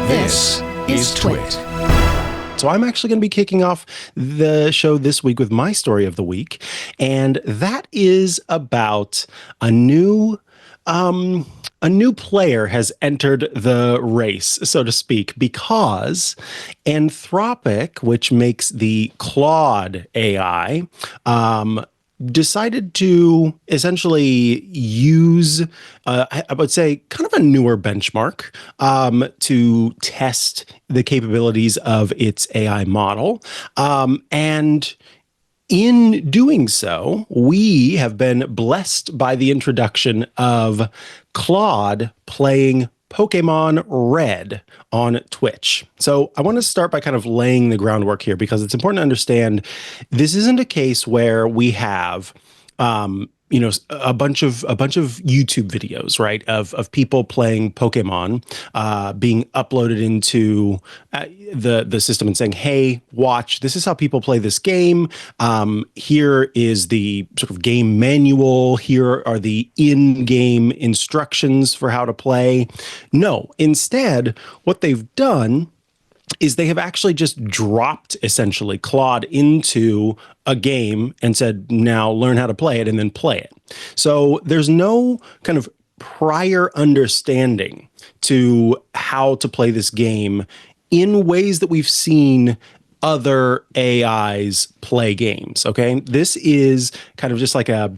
This is TWiT. So I'm actually going to be kicking off the show this week with my story of the week, and that is about a new player has entered the race, so to speak, because Anthropic, which makes the Claude AI, decided to essentially use, I would say, kind of a newer benchmark to test the capabilities of its AI model. And in doing so, we have been blessed by the introduction of Claude playing Pokémon Red on Twitch. So I want to start by kind of laying the groundwork here, because it's important to understand this isn't a case where we have a bunch of YouTube videos, right, of people playing Pokemon being uploaded into the system and saying, hey, watch, this is how people play this game. Here is the sort of game manual. Here are the in-game instructions for how to play. No, instead, what they've done is they have actually just dropped essentially Claude into a game and said, now learn how to play it and then play it. So there's no kind of prior understanding to how to play this game in ways that we've seen other AIs play games. Okay. This is kind of just like a,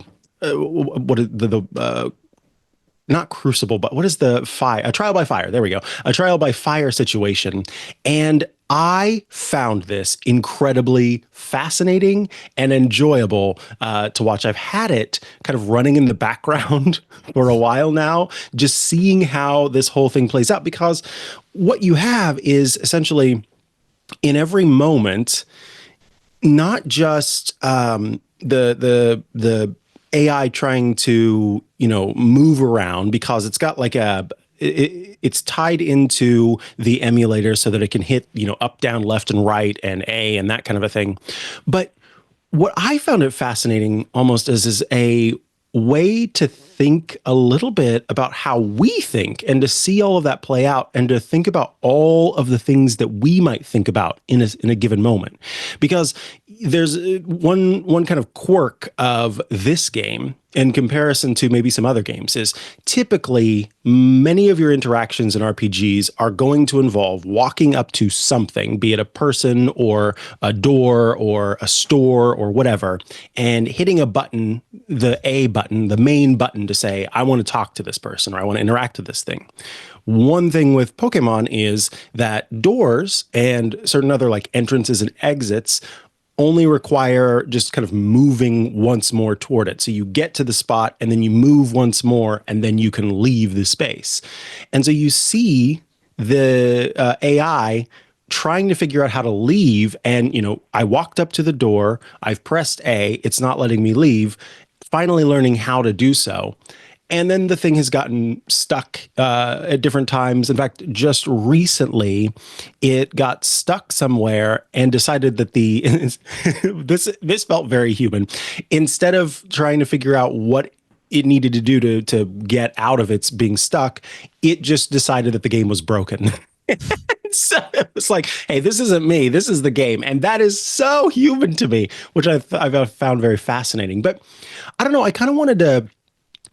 not crucible, but what is the fire? A trial by fire. There we go. A trial by fire situation. And I found this incredibly fascinating and enjoyable to watch. I've had it kind of running in the background for a while now, just seeing how this whole thing plays out, because what you have is essentially in every moment, not just the AI trying to, move around, because it's got like it's tied into the emulator so that it can hit, up, down, left, and right, and A, and that kind of a thing. But what I found it fascinating almost is a way to think a little bit about how we think, and to see all of that play out, and to think about all of the things that we might think about in a given moment. Because there's one kind of quirk of this game in comparison to maybe some other games is typically many of your interactions in RPGs are going to involve walking up to something, be it a person or a door or a store or whatever, and hitting a button, the A button, the main button, to say, I want to talk to this person or I want to interact with this thing. One thing with Pokemon is that doors and certain other like entrances and exits only require just kind of moving once more toward it. So you get to the spot and then you move once more and then you can leave the space. And so you see the AI trying to figure out how to leave. And, I walked up to the door, I've pressed A, it's not letting me leave, finally learning how to do so. And then the thing has gotten stuck at different times. In fact, just recently, it got stuck somewhere and decided that this felt very human. Instead of trying to figure out what it needed to do to get out of its being stuck, it just decided that the game was broken. So it was like, hey, this isn't me, this is the game. And that is so human to me, which I've found very fascinating. But I don't know, I kind of wanted to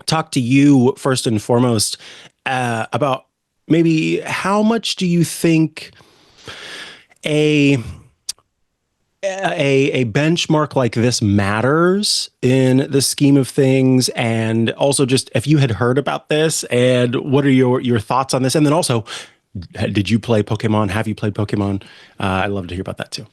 talk to you first and foremost about maybe how much do you think a benchmark like this matters in the scheme of things, and also just if you had heard about this, and what are your thoughts on this, and then also, did you play Pokemon? Have you played Pokemon? I'd love to hear about that too.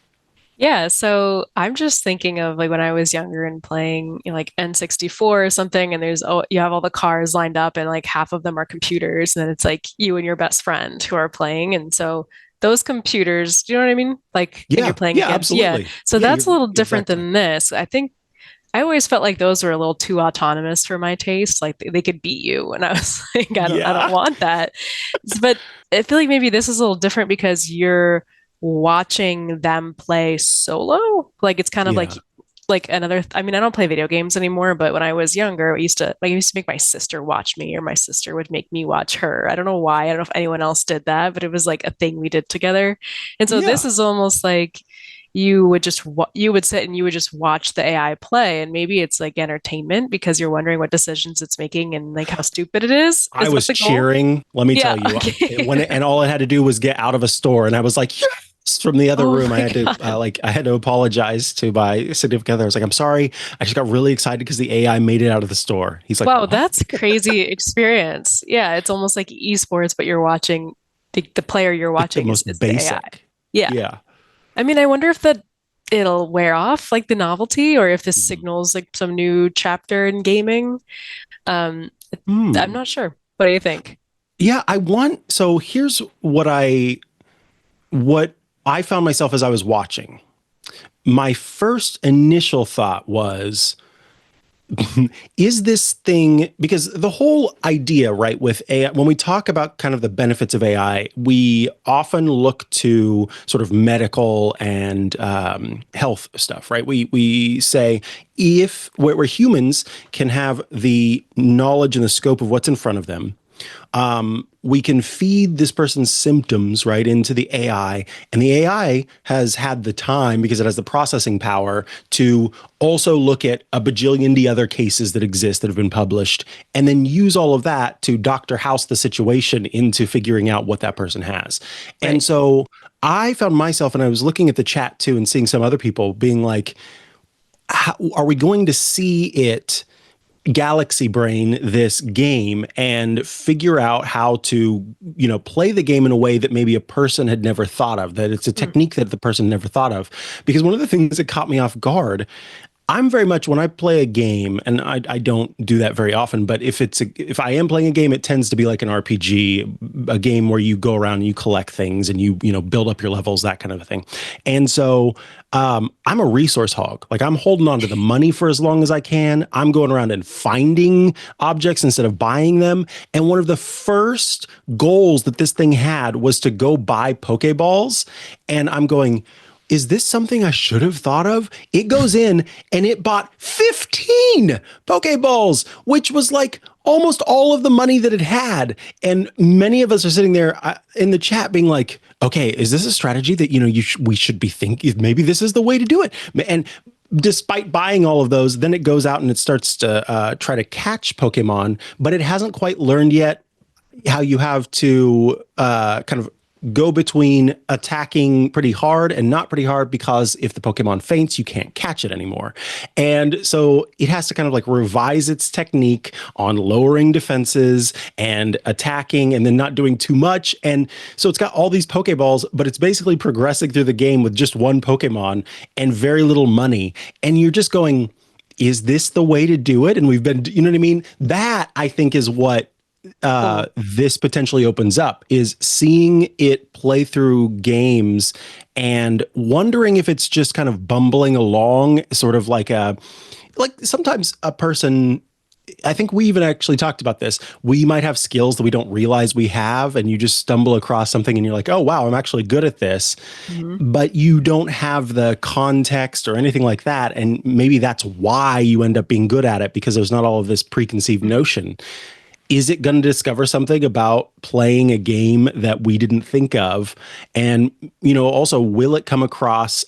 Yeah, so I'm just thinking of like when I was younger and playing like N64 or something, and you have all the cars lined up, and like half of them are computers, and then it's like you and your best friend who are playing, and so those computers, do you know what I mean? Like, and you're playing against, absolutely. So that's a little different exactly. than this. I think I always felt like those were a little too autonomous for my taste. Like they could beat you, and I was like, I don't want that. But I feel like maybe this is a little different because you're watching them play solo. Like it's kind of like another, I mean, I don't play video games anymore, but when I was younger, I used to make my sister watch me, or my sister would make me watch her. I don't know why. I don't know if anyone else did that, but it was like a thing we did together. And so this Yeah. is almost like you would sit and you would just watch the AI play, and maybe it's like entertainment because you're wondering what decisions it's making and like how stupid it is. I Is that was the goal? cheering. Let me Yeah. tell you, Okay. and all it had to do was get out of a store, and I was like, yes! From the other Oh room. my God. I had to apologize to my significant other. I was like, I'm sorry. I just got really excited because the AI made it out of the store. He's like, Wow, what? that's crazy experience. Yeah, it's almost like esports, but you're watching the player you're Like the watching most is the AI. basic. Yeah. Yeah. I mean, I wonder if that it'll wear off like the novelty or if this Mhm. signals like some new chapter in gaming. Um, I'm Hmm. not sure. What do you think? Yeah, so here's what I found myself as I was watching. My first initial thought was, is this thing, because the whole idea, right, with AI, when we talk about kind of the benefits of AI, we often look to sort of medical and health stuff, right? We say if where humans can have the knowledge and the scope of what's in front of them, we can feed this person's symptoms right into the AI, and the AI has had the time because it has the processing power to also look at a bajillion other cases that exist that have been published, and then use all of that to Dr. House the situation into figuring out what that person has. And Right. so I found myself, and I was looking at the chat too, and seeing some other people being like, are we going to see it galaxy brain this game and figure out how to, play the game in a way that maybe a person had never thought of, that it's a Mm. technique that the person never thought of? Because one of the things that caught me off guard, I'm very much, when I play a game, and I don't do that very often, but if I am playing a game, it tends to be like an RPG, a game where you go around and you collect things and you build up your levels, that kind of a thing. And so I'm a resource hog. Like, I'm holding on to the money for as long as I can. I'm going around and finding objects instead of buying them. And one of the first goals that this thing had was to go buy Pokeballs. And I'm going, is this something I should have thought of? It goes in and it bought 15 Pokeballs, which was like almost all of the money that it had. And many of us are sitting there in the chat being like, okay, is this a strategy that, we should be thinking, maybe this is the way to do it? And despite buying all of those, then it goes out and it starts to try to catch Pokemon, but it hasn't quite learned yet how you have to kind of go between attacking pretty hard and not pretty hard, because if the Pokemon faints, you can't catch it anymore. And so it has to kind of like revise its technique on lowering defenses and attacking and then not doing too much. And so it's got all these Pokeballs, but it's basically progressing through the game with just one Pokemon and very little money. And you're just going, is this the way to do it? And we've been, you know what I mean? That, I think, is what Cool. this potentially opens up, is seeing it play through games and wondering if it's just kind of bumbling along, sort of like sometimes a person, I think we even actually talked about this. We might have skills that we don't realize we have, and you just stumble across something and you're like, oh, wow, I'm actually good at this. Hmm. But you don't have the context or anything like that. And maybe that's why you end up being good at it, because there's not all of this preconceived notion. Is it going to discover something about playing a game that we didn't think of? And, also, will it come across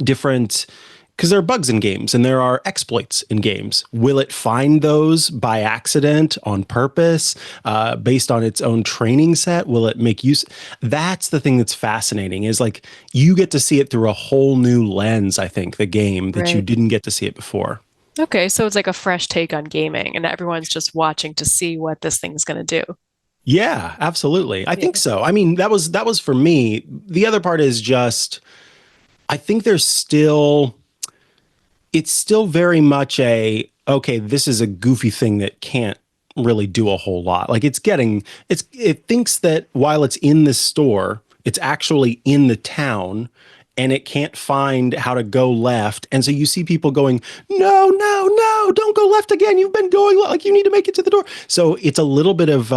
different, because there are bugs in games and there are exploits in games. Will it find those by accident, on purpose, based on its own training set? Will it make use? That's the thing that's fascinating, is like you get to see it through a whole new lens, I think, the game, that you Right. didn't get to see it before. Okay, so it's like a fresh take on gaming, and everyone's just watching to see what this thing's going to do. Yeah, absolutely. I think Yeah. so. I mean, that was for me. The other part is just, I think it's still very much okay, this is a goofy thing that can't really do a whole lot. Like, it thinks that while it's in the store, it's actually in the town, and it can't find how to go left. And so you see people going, no, no, no, don't go left again. You've been going like, you need to make it to the door. So it's a little bit of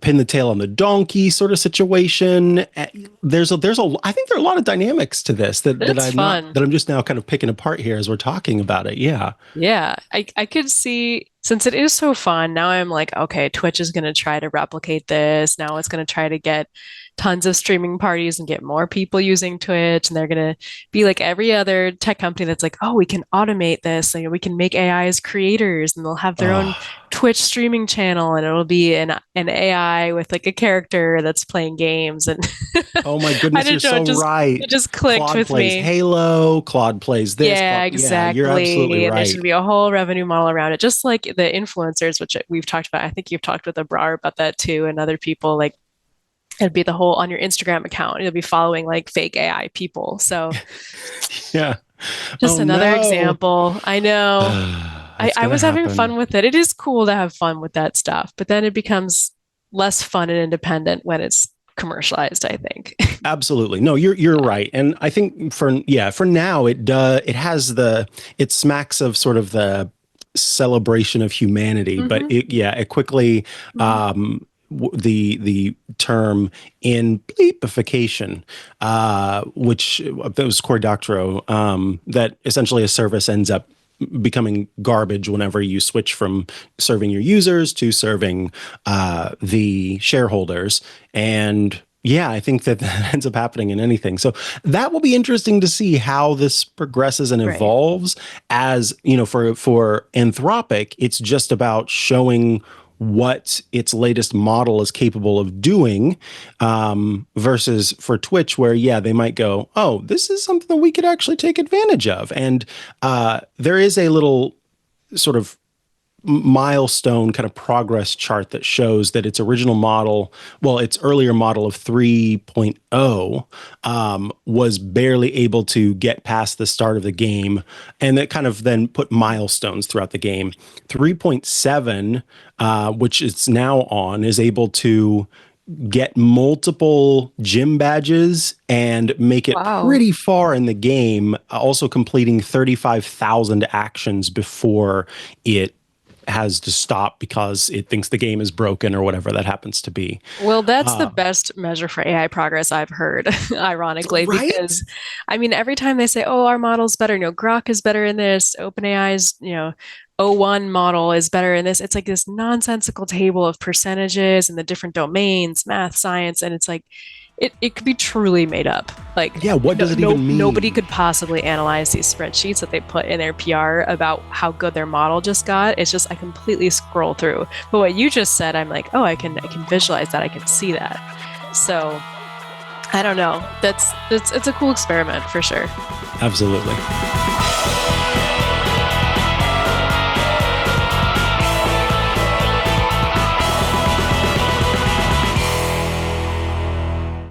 pin the tail on the donkey sort of situation. I think there are a lot of dynamics to this It's fun. that I'm just now kind of picking apart here as we're talking about it. Yeah. Yeah, I could see since it is so fun, now I'm like, okay, Twitch is going to try to replicate this. Now it's going to try to get tons of streaming parties and get more people using Twitch. And they're going to be like every other tech company that's like, oh, we can automate this. And we can make AI as creators and they'll have their own Oh, Twitch streaming channel and it'll be an AI with like a character that's playing games. And oh my I goodness, you're don't know, so right. it just clicked Claude with plays me. Halo, Claude plays this, Yeah, Claude. Yeah, you're absolutely exactly. And there's going right. to be a whole revenue model around it, just like the influencers, which we've talked about. I think you've talked with Abrar about that too, and other people. Like it'd be the whole on your Instagram account, you'll be following like fake AI people. So Yeah. just Oh another no. example. I know. It's I gonna was having happen. fun with it. It is cool to have fun with that stuff, but then it becomes less fun and independent when it's commercialized, I think. Absolutely. No, you're right. And I think for now it has it smacks of sort of the celebration of humanity, but Hmm. it quickly Hmm. the term in bleepification, which that was Cory Doctorow, that essentially a service ends up becoming garbage whenever you switch from serving your users to serving the shareholders. And yeah, I think that that ends up happening in anything. So that will be interesting to see how this progresses and Right. evolves. As you know, for Anthropic, it's just about showing what its latest model is capable of doing, versus for Twitch, where yeah, they might go, oh, this is something that we could actually take advantage of. And there is a little sort of milestone kind of progress chart that shows that its original model, well, its earlier model of 3.0, was barely able to get past the start of the game. And that kind of then put milestones throughout the game. 3.7, which it's now on, is able to get multiple gym badges and make it Wow. pretty far in the game, also completing 35,000 actions before it has to stop because it thinks the game is broken or whatever that happens to be. Well, that's the Uh, best measure for AI progress I've heard, ironically, right? because I mean, every time they say, oh, our model's better, Grok is better in this, OpenAI's, O1 model is better in this. It's like this nonsensical table of percentages and the different domains, math, science, and it's like it could be truly made up. Like Yeah, what does it even nobody mean? could possibly analyze these spreadsheets that they put in their PR about how good their model just got. It's just I completely scroll through. But what you just said, I'm like, oh, I can visualize that. I can see that. So I don't know. That's it's a cool experiment for sure. Absolutely.